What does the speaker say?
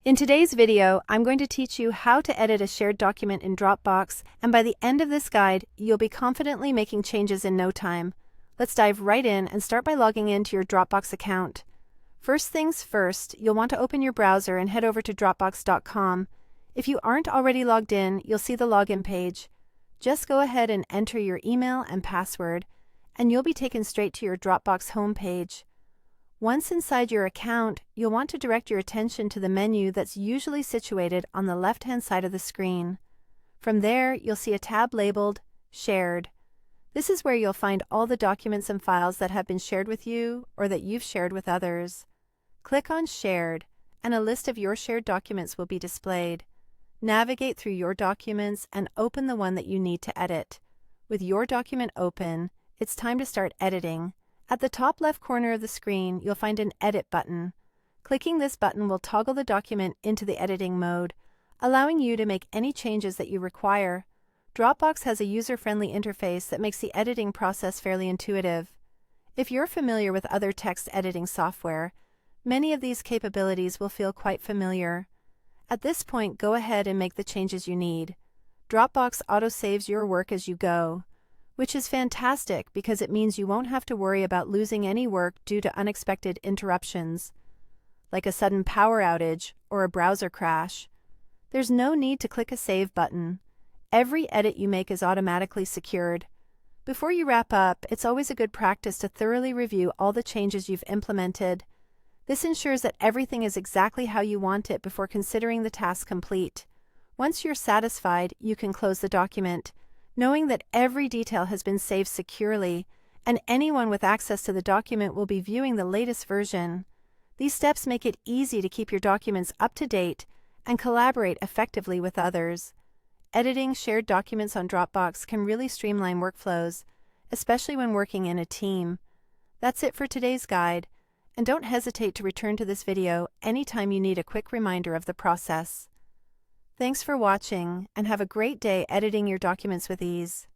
In today's video, I'm going to teach you how to edit a shared document in Dropbox, and by the end of this guide, you'll be confidently making changes in no time. Let's dive right in and start by logging into your Dropbox account. First things first, you'll want to open your browser and head over to Dropbox.com. If you aren't already logged in, you'll see the login page. Just go ahead and enter your email and password, and you'll be taken straight to your Dropbox homepage. Once inside your account, you'll want to direct your attention to the menu that's usually situated on the left-hand side of the screen. From there, you'll see a tab labeled Shared. This is where you'll find all the documents and files that have been shared with you or that you've shared with others. Click on Shared, and a list of your shared documents will be displayed. Navigate through your documents and open the one that you need to edit. With your document open, it's time to start editing. At the top left corner of the screen, you'll find an Edit button. Clicking this button will toggle the document into the editing mode, allowing you to make any changes that you require. Dropbox has a user-friendly interface that makes the editing process fairly intuitive. If you're familiar with other text editing software, many of these capabilities will feel quite familiar. At this point, go ahead and make the changes you need. Dropbox auto-saves your work as you go, which is fantastic because it means you won't have to worry about losing any work due to unexpected interruptions, like a sudden power outage or a browser crash. There's no need to click a Save button. Every edit you make is automatically secured. Before you wrap up, it's always a good practice to thoroughly review all the changes you've implemented. This ensures that everything is exactly how you want it before considering the task complete. Once you're satisfied, you can close the document, knowing that every detail has been saved securely, and anyone with access to the document will be viewing the latest version. These steps make it easy to keep your documents up to date and collaborate effectively with others. Editing shared documents on Dropbox can really streamline workflows, especially when working in a team. That's it for today's guide, and don't hesitate to return to this video anytime you need a quick reminder of the process. Thanks for watching, and have a great day editing your documents with ease.